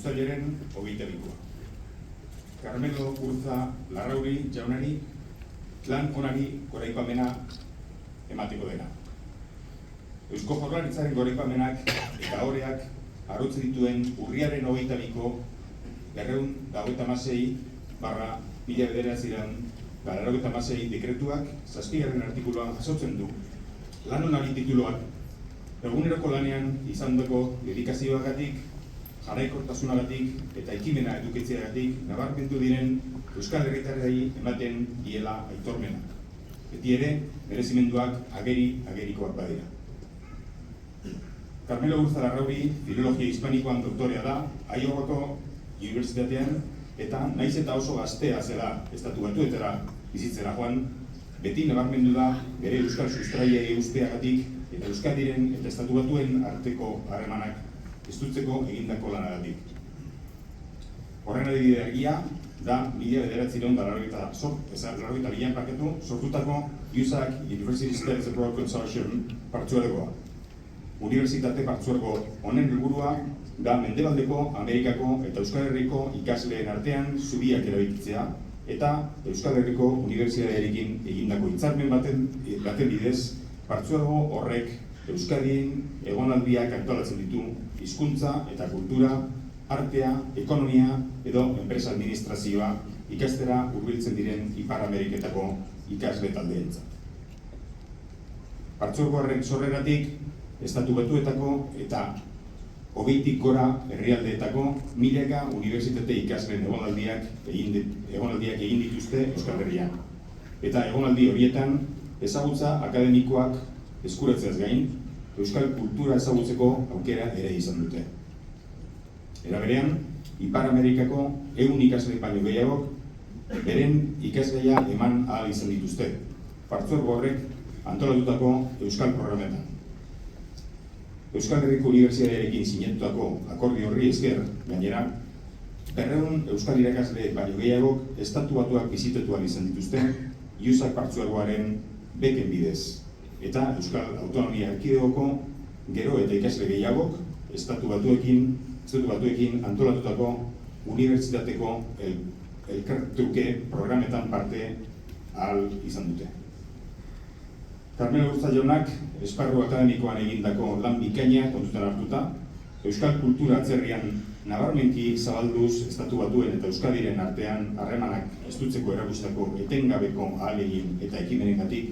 uztailaren 22. Carmelo Urza Larrauri jaunari lan onari goraipamena emateko dena. Eusko Jaurlaritzaren goraipamenak eta oreak arrotze dituen urriaren 22ko 256/1996 dekretuak 7. artikuluan jasotzen du. Lan onari tituluak eguneroko lanean izandako dedikazioagatik, jarraikortasunagatik eta ekimena edukitzeagatik nabarmendu diren Euskal Herritarrei ematen diela aitormena. Beti ere, merezimenduak agerikoak badira. Carmelo Urza Larrauri filologia hispanikoan doktorea da, Iowako Unibertsitatean, eta naiz eta oso gaztea zela estatu batuetara bizitzera joan, beti nabarmendu da bere euskal sustraiei usteagatik eta Euskadiren eta estatu batuen arteko harremanak estutzeko egindako lanagatik. Horren adibide argia da 1992 sortutako Urza University Studies Abroad Consortium partzuergoa. Unibertsitate partzuergo honen helburua da Mendebaldeko, Amerikako eta Euskal Herriko ikasleen artean zubiak erabikitzea eta Euskal Herriko Unibertsitatearekin egindako hitzarmen baten bidez partzuergo horrek Euskadien egonaldiak antolatzen ditu hizkuntza eta kultura, artea, ekonomia edo enpresa administrazioa ikastera hurbiltzen diren Ipar Ameriketako ikasle taldeentzat. Partzuergo horren sorreratik estatu batuetako eta 20tik gora herrialdeetako milaka unibertsitate ikasleen egonaldiak egin dituzte Euskal Herrian. Eta egonaldi horietan ezagutza akademikoak eskuratzeaz gain, euskal kultura ezagutzeko aukera ere izan dute. Era berean, Ipar Amerikako 100 ikasle baino gehiagok beren ikasgaia eman ahal izan dituzte, partzuergo horrek antolatutako euskal programetan. Euskal Herriko Unibertsitatearekin sinatutako akordio horri esker, gainera, 200 euskal irakasle baino gehiagok estatu batuak bizitatu ahal izan dituzte, Urza partzuergoaren beken bidez. Eta Euskal Autonomia Erkidegoko gero eta ikasle gehiagok estatu batuekin antolatutako unibertsitateko elkartruke programetan parte ahal izan dute. Carmelo Urza jaunak esparru akademikoan egindako lan bikaina kontutan hartuta, euskal kultura atzerrian nabarmenki zabalduz estatu batuen eta Euskadiren artean harremanak estutzeko erakustako etengabeko ahalegin eta ekimenengatik,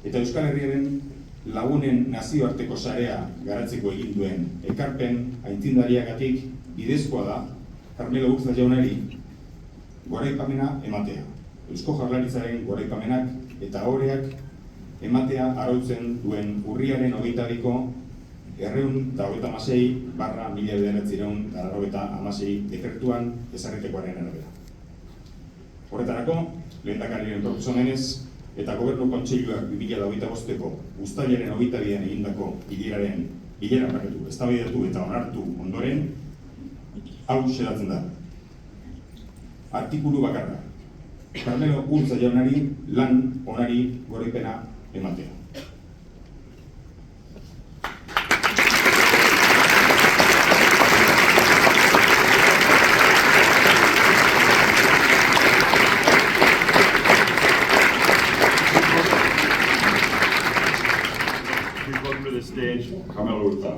eta Euskal Herriaren lagunen nazioarteko sarea garatzeko egin duen ekarpen aitzindariagatik bidezkoa da Carmelo Urza jaunari goraipamena ematea. Eusko Jaurlaritzaren goraipamenak eta oreak ematea arautzen duen urriaren 22ko 256/1996 dekretuan ezarritakoaren arabera. Horretarako, lehendakariaren proposamenez eta Gobernu Kontseiluak 2025ko uztailaren 22an egindako eztabaidatu eta onartu ondoren, hau xedatzen da. Artikulu bakarra. Carmelo Urza jaunari lan onari goraipena ematea. Stage, Carmelo Urza.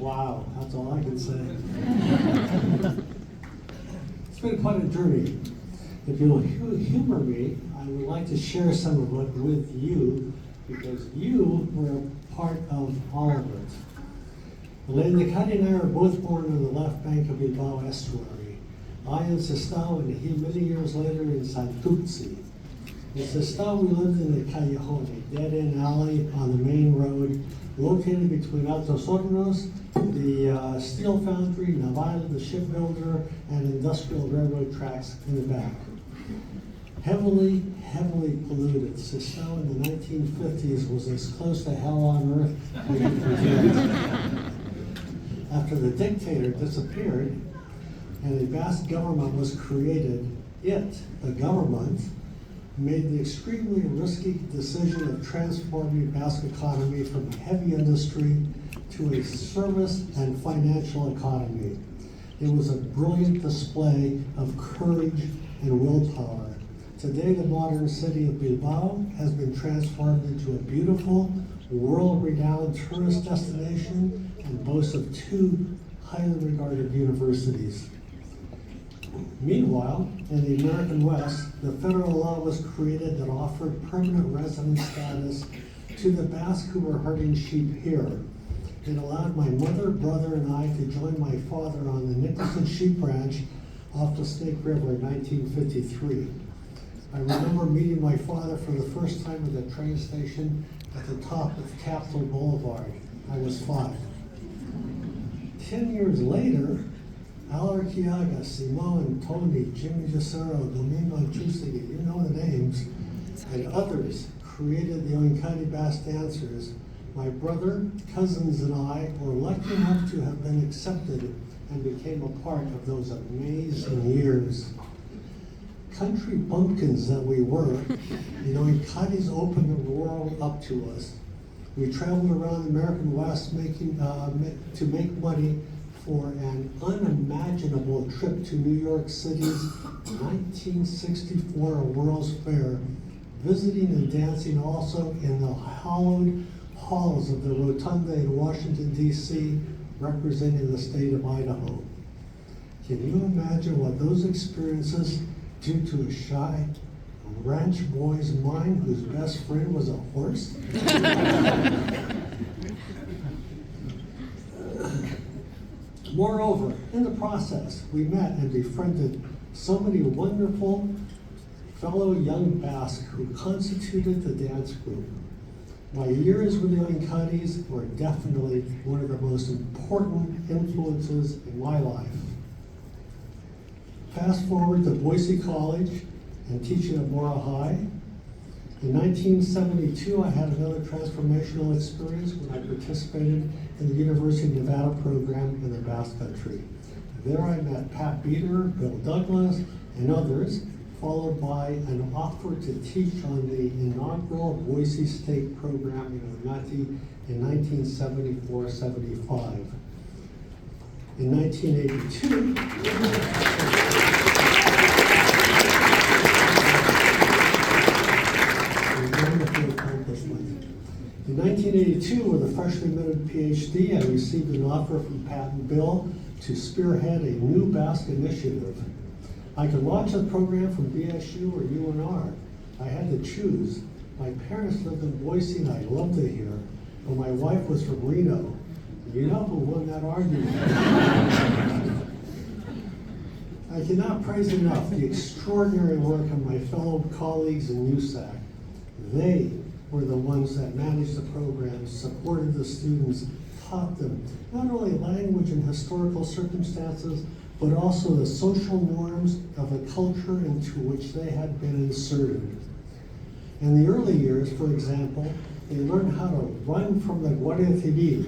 Wow, that's all I can say. It's been quite a journey. If you'll humor me, I would like to share some of it with you, because you were a part of all of it. Leandicati and I were both born on the left bank of Bilbao estuary. I in Sestao and he many years later in Santuzzi. In Sestao we lived in the Callejón, a dead-end alley on the main road, located between Altos Hornos, the steel foundry, Naval, the shipbuilder, and industrial railroad tracks in the back. Heavily polluted. Sestao in the 1950s was as close to hell on earth as you could get. After the dictator disappeared and a Basque government was created, the government, made the extremely risky decision of transforming Basque economy from a heavy industry to a service and financial economy. It was a brilliant display of courage and willpower. Today, the modern city of Bilbao has been transformed into a beautiful, world-renowned tourist destination and boasts of 2 highly regarded universities. Meanwhile, in the American West, the federal law was created that offered permanent resident status to the Basque who were herding sheep here. It allowed my mother, brother, and I to join my father on the Nicholson Sheep Ranch off the Snake River in 1953. I remember meeting my father for the first time at the train station at the top of Capitol Boulevard. I was 5. 10 years later, Alarciaga, Simon, Tony, Jimmy Jacero, Domingo Chusigi, you know the names, and others created the Oinkati Basque dancers. My brother, cousins, and I were lucky enough to have been accepted and became a part of those amazing years. Country bumpkins that we were, the Oinkatis opened the world up to us. We traveled around the American West to make money for an unimaginable trip to New York City's 1964 World's Fair, visiting and dancing also in the hallowed halls of the Rotunda in Washington, D.C., representing the state of Idaho. Can you imagine what those experiences do to a shy ranch boy's mind whose best friend was a horse? Moreover, in the process, we met and befriended so many wonderful fellow young Basque who constituted the dance group. My years with the Oinkatis were definitely one of the most important influences in my life. Fast forward to Boise College and teaching at Mora High. In 1972, I had another transformational experience when I participated in the University of Nevada program in the Basque Country. There I met Pat Beater, Bill Douglas, and others, followed by an offer to teach on the inaugural Boise State program in Onari in 1974-75. In 1982, in 1982, with a freshly minted PhD, I received an offer from Pat and Bill to spearhead a new Basque initiative. I could launch the program from BSU or UNR. I had to choose. My parents lived in Boise and I loved it here, but my wife was from Reno. You know who won that argument? I cannot praise enough the extraordinary work of my fellow colleagues in USAC. They were the ones that managed the program, supported the students, taught them not only language and historical circumstances, but also the social norms of the culture into which they had been inserted. In the early years, for example, they learned how to run from the Guardia Civil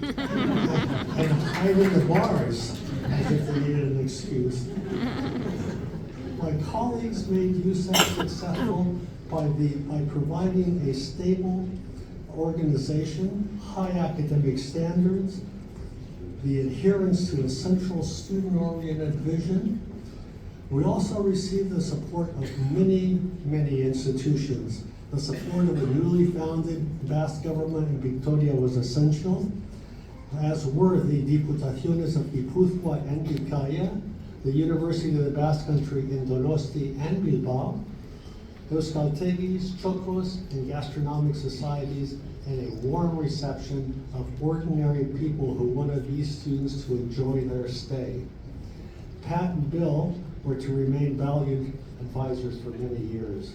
and hide in the bars as if they needed an excuse. My colleagues made USAC successful by providing a stable organization, high academic standards, the adherence to a central student-oriented vision. We also received the support of many institutions. The support of the newly founded Basque government in Victoria was essential. as were the Diputaciones of Guipúzcoa and Vizcaya, the University of the Basque Country in Donosti and Bilbao, Euskaltegis, Chocos, and gastronomic societies, and a warm reception of ordinary people who wanted these students to enjoy their stay. Pat and Bill were to remain valued advisors for many years.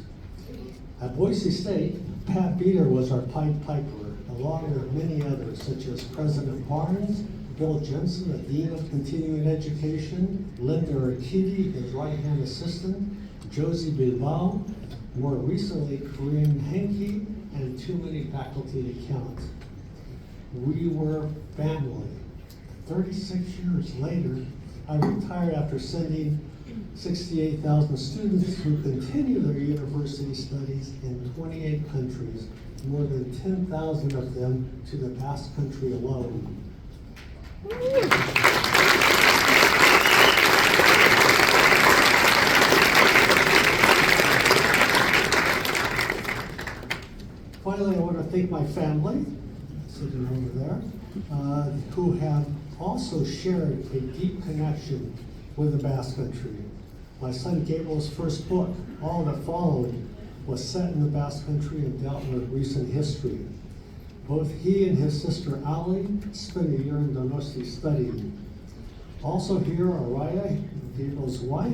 At Boise State, Pat Beater was our Pied Piper, along with many others, such as President Barnes, Bill Jensen, the Dean of Continuing Education, Linda Arkiti, his right-hand assistant, Josie Bilbao, more recently Corinne Henke, and too many faculty to count. We were family. 36 years later, I retired after sending 68,000 students who continue their university studies in 28 countries, more than 10,000 of them to the Basque Country alone. Finally, I want to thank my family, sitting over there, who have also shared a deep connection with the Basque Country. My son Gabriel's first book, All That Followed, was set in the Basque Country and dealt with recent history. Both he and his sister Ali spent a year in Donosti studying. Also here are Raya, Gabriel's wife,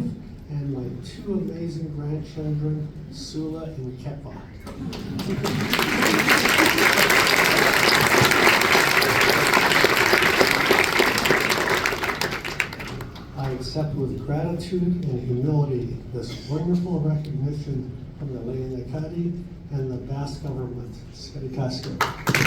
and my two amazing grandchildren, Sula and Kepa. I accept with gratitude and humility this wonderful recognition from the Leyenekati and the Basque government. Skadikaska.